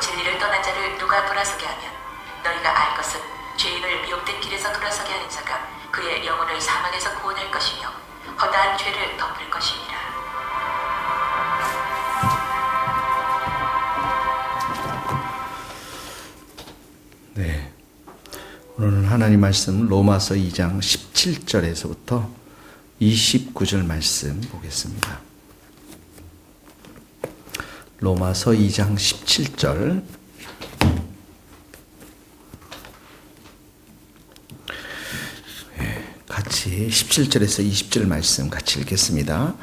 진리를 떠난 자를 누가 돌아서게 하면 너희가 알 것은 죄인을 미혹된 길에서 돌아서게 하는 자가 그의 영혼을 사망에서 구원할 것이며 허다한 죄를 덮을 것이니라. 네, 오늘은 하나님 말씀 로마서 2장 17절에서부터 29절 말씀 보겠습니다. 로마서 2장 17절. 같이 17절에서 20절 말씀 같이 읽겠습니다.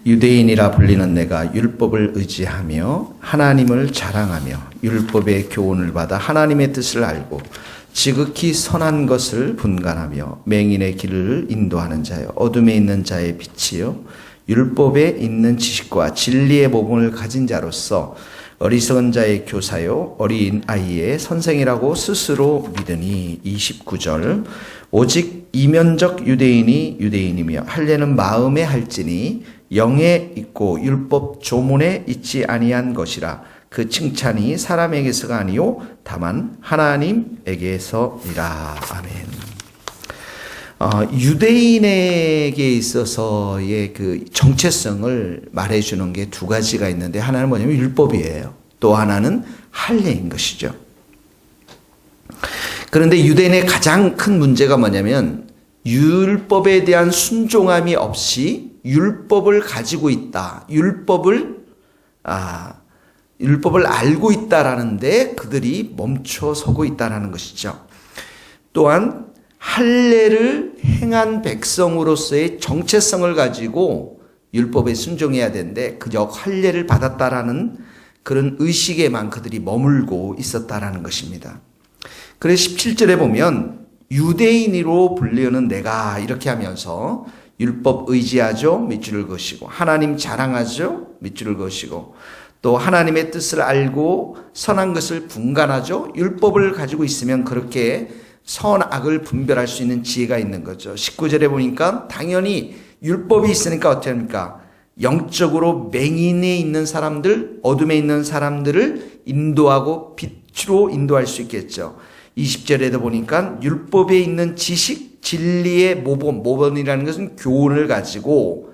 유대인이라 불리는 내가 율법을 의지하며 하나님을 자랑하며 율법의 교훈을 받아 하나님의 뜻을 알고 지극히 선한 것을 분간하며 맹인의 길을 인도하는 자여 어둠에 있는 자의 빛이요 율법에 있는 지식과 진리의 모범을 가진 자로서 어리석은 자의 교사요 어린 아이의 선생이라고 스스로 믿으니. 29절. 오직 이면적 유대인이 유대인이며 할례는 마음에 할지니 영에 있고 율법 조문에 있지 아니한 것이라. 그 칭찬이 사람에게서가 아니요 다만 하나님에게서니라. 아멘. 유대인에게 있어서의 그 정체성을 말해주는 게 두 가지가 있는데, 하나는 뭐냐면 율법이에요. 또 하나는 할례인 것이죠. 그런데 유대인의 가장 큰 문제가 뭐냐면 율법에 대한 순종함이 없이 율법을 가지고 있다. 율법을 알고 있다라는데 그들이 멈춰서고 있다라는 것이죠. 또한 할례를 행한 백성으로서의 정체성을 가지고 율법에 순종해야 되는데 그저 할례를 받았다라는 그런 의식에만 그들이 머물고 있었다라는 것입니다. 그래서 17절에 보면 유대인으로 불리는 내가 이렇게 하면서 율법 의지하죠, 밑줄을 그으시고 하나님 자랑하죠, 밑줄을 그으시고 또 하나님의 뜻을 알고 선한 것을 분간하죠. 율법을 가지고 있으면 그렇게 선악을 분별할 수 있는 지혜가 있는 거죠. 19절에 보니까 당연히 율법이 있으니까 어떻게 합니까? 영적으로 맹인에 있는 사람들, 어둠에 있는 사람들을 인도하고 빛으로 인도할 수 있겠죠. 20절에도 보니까 율법에 있는 지식, 진리의 모범이라는 것은 교훈을 가지고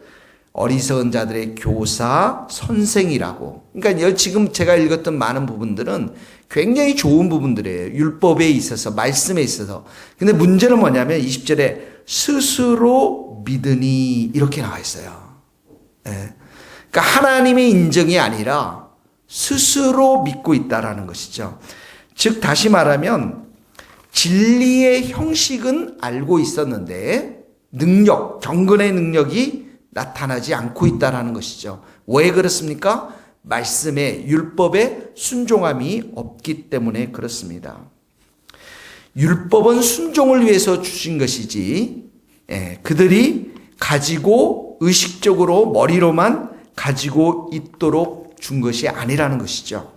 어리석은 자들의 교사, 선생이라고. 그러니까 지금 제가 읽었던 많은 부분들은 굉장히 좋은 부분들이에요. 율법에 있어서, 말씀에 있어서. 근데 문제는 뭐냐면 20절에 스스로 믿으니 이렇게 나와 있어요. 예. 그러니까 하나님의 인정이 아니라 스스로 믿고 있다라는 것이죠. 즉 다시 말하면 진리의 형식은 알고 있었는데 능력, 경건의 능력이 나타나지 않고 있다라는 것이죠. 왜 그렇습니까? 말씀에, 율법에 순종함이 없기 때문에 그렇습니다. 율법은 순종을 위해서 주신 것이지 그들이 가지고 의식적으로 머리로만 가지고 있도록 준 것이 아니라는 것이죠.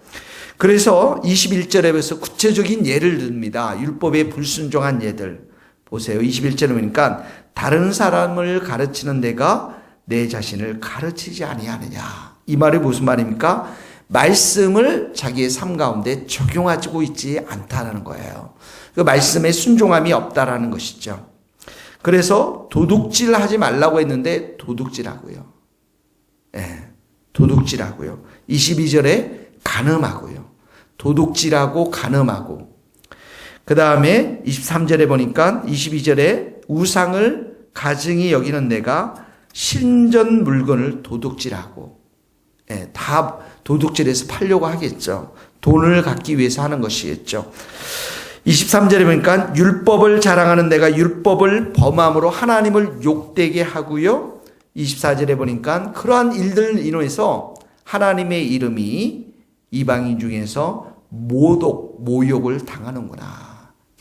그래서 21절에서 구체적인 예를 듭니다. 율법에 불순종한 예들. 보세요. 21절에 보니까 다른 사람을 가르치는 내가 내 자신을 가르치지 아니하느냐. 이 말이 무슨 말입니까? 말씀을 자기의 삶 가운데 적용하고 있지 않다는 거예요. 그 말씀에 순종함이 없다라는 것이죠. 그래서 도둑질 하지 말라고 했는데 도둑질하고요. 도둑질하고요. 22절에 간음하고요. 도둑질하고 간음하고. 그 다음에 23절에 보니까 22절에 우상을 가증히 여기는 내가 신전 물건을 도둑질하고. 다 도둑질해서 팔려고 하겠죠. 돈을 갖기 위해서 하는 것이겠죠. 23절에 보니까 율법을 자랑하는 내가 율법을 범함으로 하나님을 욕되게 하고요. 24절에 보니까 그러한 일들을 인해서 하나님의 이름이 이방인 중에서 모욕을 당하는구나.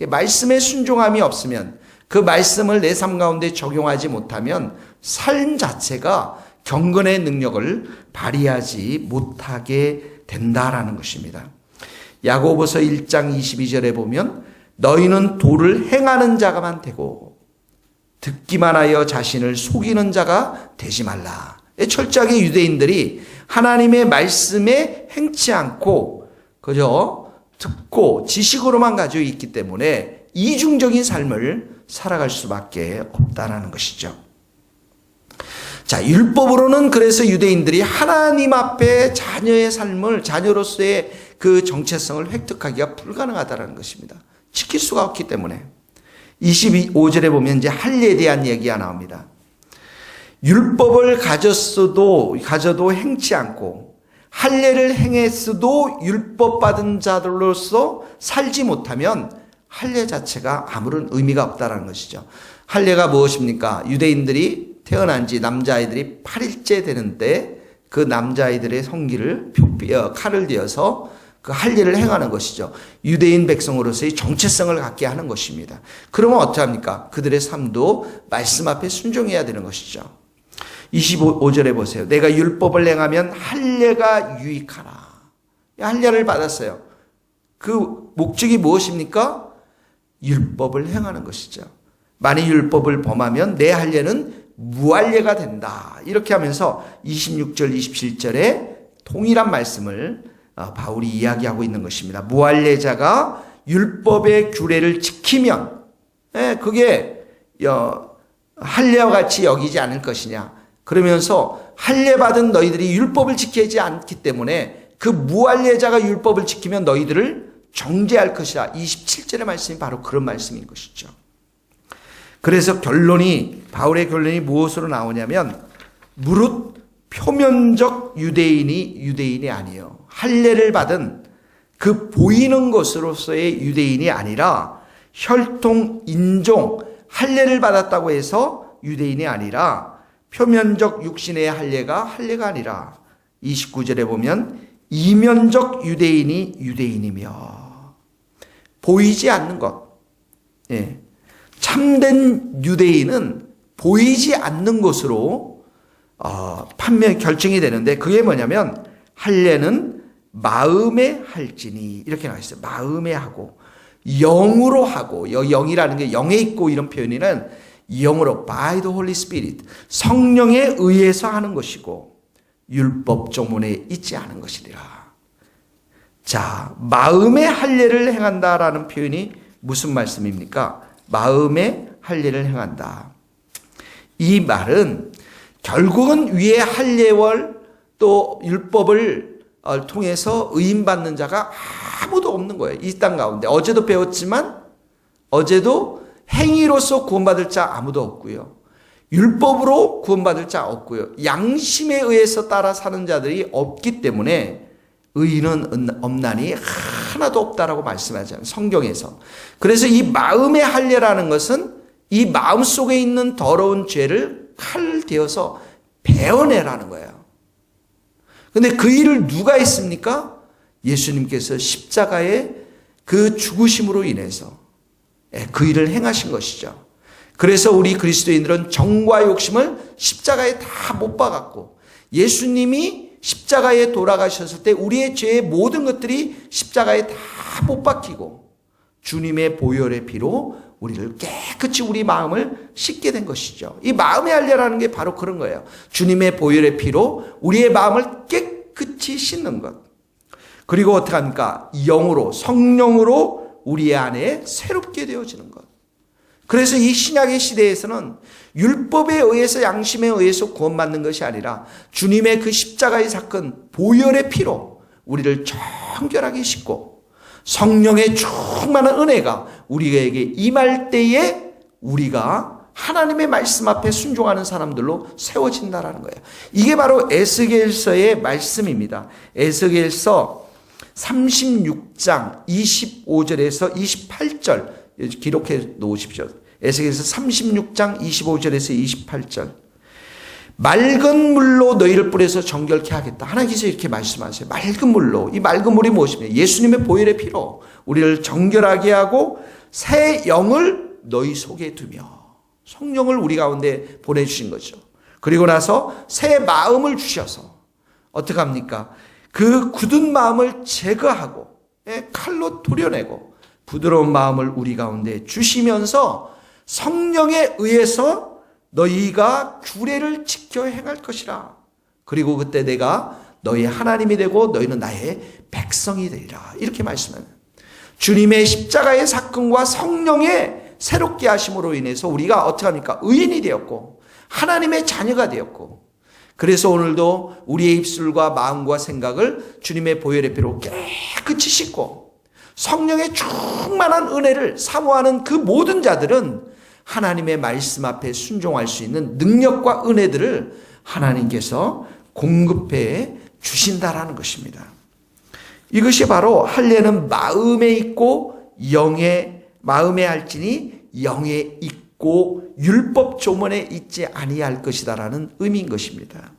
말씀에 순종함이 없으면 그 말씀을 내 삶 가운데 적용하지 못하면 삶 자체가 경건의 능력을 발휘하지 못하게 된다라는 것입니다. 야고보서 1장 22절에 보면 너희는 도를 행하는 자가만 되고 듣기만 하여 자신을 속이는 자가 되지 말라. 철저하게 유대인들이 하나님의 말씀에 행치 않고 그죠? 듣고 지식으로만 가지고 있기 때문에 이중적인 삶을 살아갈 수밖에 없다라는 것이죠. 자, 율법으로는 그래서 유대인들이 하나님 앞에 자녀의 삶을, 자녀로서의 그 정체성을 획득하기가 불가능하다는 것입니다. 지킬 수가 없기 때문에. 25절에 보면 이제 할례에 대한 얘기가 나옵니다. 율법을 가져도 행치 않고 할례를 행했어도 율법 받은 자들로서 살지 못하면 할례 자체가 아무런 의미가 없다는 것이죠. 할례가 무엇입니까? 유대인들이 태어난 지 남자아이들이 8일째 되는데 그 남자아이들의 성기를 칼을 대어서 그 할례를 행하는 것이죠. 유대인 백성으로서의 정체성을 갖게 하는 것입니다. 그러면 어떡합니까? 그들의 삶도 말씀 앞에 순종해야 되는 것이죠. 25절에 보세요. 내가 율법을 행하면 할례가 유익하라. 할례를 받았어요. 그 목적이 무엇입니까? 율법을 행하는 것이죠. 만일 율법을 범하면 내 할례는 무할례가 된다. 이렇게 하면서 26절, 27절에 동일한 말씀을 바울이 이야기하고 있는 것입니다. 무할례자가 율법의 규례를 지키면 그게 할례와 같이 여기지 않을 것이냐. 그러면서 할례 받은 너희들이 율법을 지키지 않기 때문에 그 무할례자가 율법을 지키면 너희들을 정죄할 것이다. 27절의 말씀이 바로 그런 말씀인 것이죠. 그래서 바울의 결론이 무엇으로 나오냐면 무릇 표면적 유대인이 아니에요. 할례를 받은 그 보이는 것으로서의 유대인이 아니라 혈통, 인종, 할례를 받았다고 해서 유대인이 아니라 표면적 육신의 할례가 아니라 29절에 보면 이면적 유대인이 유대인이며 보이지 않는 것. 예. 참된 유대인은 보이지 않는 것으로 결정이 되는데 그게 뭐냐면 할례는 마음에 할지니 이렇게 나와 있어요. 마음에 하고 영으로 하고 영이라는 게 영에 있고 이런 표현이는 영으로 by the Holy Spirit 성령에 의해서 하는 것이고 율법 조문에 있지 않은 것이니라. 자, 마음의 할례를 행한다라는 표현이 무슨 말씀입니까? 마음의 할례를 행한다. 이 말은 결국은 위에 할례월 또 율법을 통해서 의인받는 자가 아무도 없는 거예요. 이 땅 가운데. 어제도 배웠지만 어제도 행위로서 구원받을 자 아무도 없고요. 율법으로 구원받을 자 없고요. 양심에 의해서 따라 사는 자들이 없기 때문에 의인은 없나니 하나도 없다라고 말씀하잖아요. 성경에서. 그래서 이 마음의 할례라는 것은 이 마음 속에 있는 더러운 죄를 칼 대어서 베어내라는 거예요. 근데 그 일을 누가 했습니까? 예수님께서 십자가의 그 죽으심으로 인해서 그 일을 행하신 것이죠. 그래서 우리 그리스도인들은 정과 욕심을 십자가에 다 못 박았고 예수님이 십자가에 돌아가셨을 때 우리의 죄의 모든 것들이 십자가에 다 못 박히고 주님의 보혈의 피로 우리를 깨끗이 우리 마음을 씻게 된 것이죠. 이 마음의 할례라는 게 바로 그런 거예요. 주님의 보혈의 피로 우리의 마음을 깨끗이 씻는 것. 그리고 어떻게 합니까? 영으로 성령으로 우리 안에 새롭게 되어지는 것. 그래서 이 신약의 시대에서는 율법에 의해서 양심에 의해서 구원받는 것이 아니라 주님의 그 십자가의 사건 보혈의 피로 우리를 정결하게 씻고 성령의 충만한 은혜가 우리에게 임할 때에 우리가 하나님의 말씀 앞에 순종하는 사람들로 세워진다라는 거예요. 이게 바로 에스겔서의 말씀입니다. 에스겔서 36장 25절에서 28절 기록해 놓으십시오. 에스겔서 36장 25절에서 28절. 맑은 물로 너희를 뿌려서 정결케 하겠다. 하나님께서 이렇게 말씀하세요. 맑은 물로. 이 맑은 물이 무엇입니까? 예수님의 보혈의 피로 우리를 정결하게 하고 새 영을 너희 속에 두며 성령을 우리 가운데 보내주신 거죠. 그리고 나서 새 마음을 주셔서 어떻게 합니까? 그 굳은 마음을 제거하고 칼로 도려내고 부드러운 마음을 우리 가운데 주시면서 성령에 의해서 너희가 규례를 지켜 행할 것이라. 그리고 그때 내가 너희 하나님이 되고 너희는 나의 백성이 되리라. 이렇게 말씀합니다. 주님의 십자가의 사건과 성령의 새롭게 하심으로 인해서 우리가 어떻게 합니까? 의인이 되었고 하나님의 자녀가 되었고, 그래서 오늘도 우리의 입술과 마음과 생각을 주님의 보혈의 피로 깨끗이 씻고 성령의 충만한 은혜를 사모하는 그 모든 자들은 하나님의 말씀 앞에 순종할 수 있는 능력과 은혜들을 하나님께서 공급해 주신다라는 것입니다. 이것이 바로 할례는 마음에 있고 마음에 할지니 영에 있고 율법 조문에 있지 아니할 것이다라는 의미인 것입니다.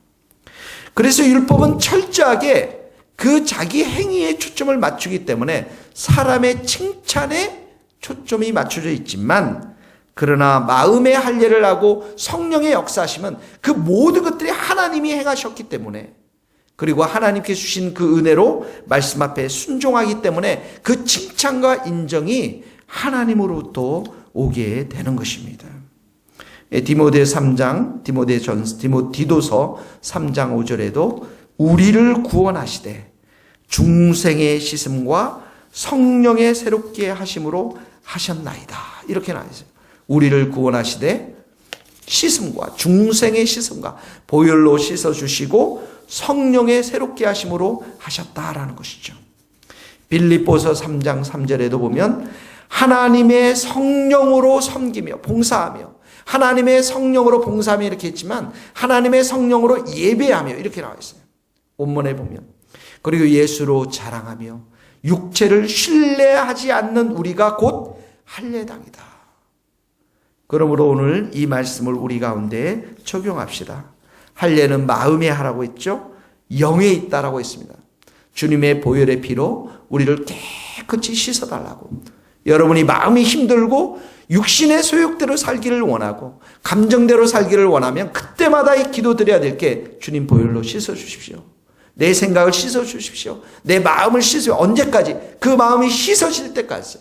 그래서 율법은 철저하게 그 자기 행위에 초점을 맞추기 때문에 사람의 칭찬에 초점이 맞춰져 있지만, 그러나 마음의 할례를 하고 성령의 역사하심은 그 모든 것들이 하나님이 행하셨기 때문에, 그리고 하나님께 주신 그 은혜로 말씀 앞에 순종하기 때문에 그 칭찬과 인정이 하나님으로부터 오게 되는 것입니다. 디도서 3장 5절에도 우리를 구원하시되 중생의 씻음과 성령의 새롭게 하심으로 하셨나이다. 이렇게 나와있어요. 우리를 구원하시되 씻음과 중생의 씻음과 보혈로 씻어주시고 성령의 새롭게 하심으로 하셨다라는 것이죠. 빌립보서 3장 3절에도 보면 하나님의 성령으로 섬기며 봉사하며, 하나님의 성령으로 봉사하며 이렇게 했지만 하나님의 성령으로 예배하며 이렇게 나와 있어요. 본문에 보면. 그리고 예수로 자랑하며 육체를 신뢰하지 않는 우리가 곧 할례당이다. 그러므로 오늘 이 말씀을 우리 가운데 적용합시다. 할례는 마음에 하라고 했죠. 영에 있다라고 했습니다. 주님의 보혈의 피로 우리를 깨끗이 씻어달라고. 여러분이 마음이 힘들고 육신의 소욕대로 살기를 원하고 감정대로 살기를 원하면 그때마다 이 기도드려야 될 게 주님 보혈로 씻어주십시오. 내 생각을 씻어주십시오. 내 마음을 씻어요. 언제까지? 그 마음이 씻어질 때까지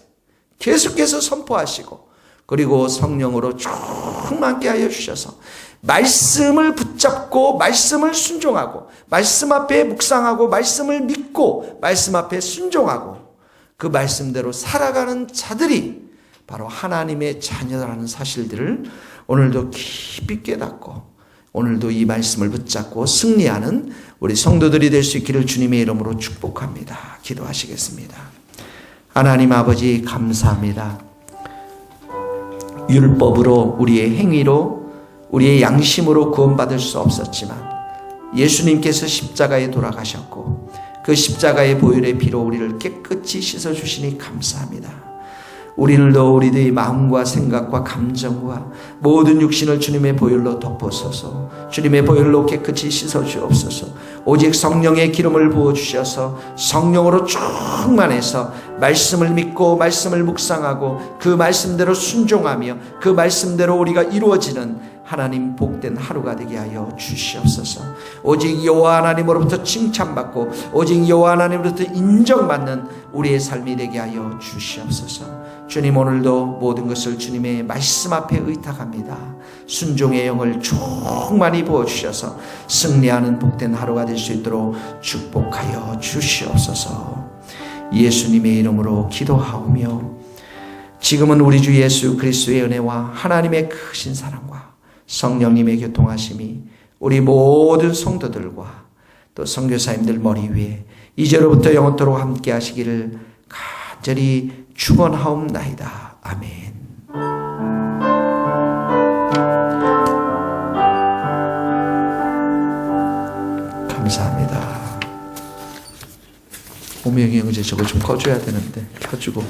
계속해서 선포하시고, 그리고 성령으로 충만케 하여 주셔서 말씀을 붙잡고 말씀을 순종하고 말씀 앞에 묵상하고 말씀을 믿고 말씀 앞에 순종하고 그 말씀대로 살아가는 자들이 바로 하나님의 자녀라는 사실들을 오늘도 깊이 깨닫고 오늘도 이 말씀을 붙잡고 승리하는 우리 성도들이 될 수 있기를 주님의 이름으로 축복합니다. 기도하시겠습니다. 하나님 아버지 감사합니다. 율법으로 우리의 행위로 우리의 양심으로 구원받을 수 없었지만 예수님께서 십자가에 돌아가셨고 그 십자가의 보혈의 피로 우리를 깨끗이 씻어주시니 감사합니다. 우리들도 우리들의 마음과 생각과 감정과 모든 육신을 주님의 보혈로 덮어서서 주님의 보혈로 깨끗이 씻어주옵소서. 오직 성령의 기름을 부어주셔서 성령으로 충만해서 말씀을 믿고 말씀을 묵상하고 그 말씀대로 순종하며 그 말씀대로 우리가 이루어지는 하나님 복된 하루가 되게 하여 주시옵소서. 오직 여호와 하나님으로부터 칭찬받고 오직 여호와 하나님으로부터 인정받는 우리의 삶이 되게 하여 주시옵소서. 주님 오늘도 모든 것을 주님의 말씀 앞에 의탁합니다. 순종의 영을 충만히 부어주셔서 승리하는 복된 하루가 될 수 있도록 축복하여 주시옵소서. 예수님의 이름으로 기도하오며 지금은 우리 주 예수 그리스도의 은혜와 하나님의 크신 사랑과 성령님의 교통하심이 우리 모든 성도들과 또 선교사님들 머리 위에 이제로부터 영원토록 함께 하시기를 간절히 축원하옵나이다. 아멘. 감사합니다. 오명이 형제 저거 좀 꺼줘야 되는데 켜주고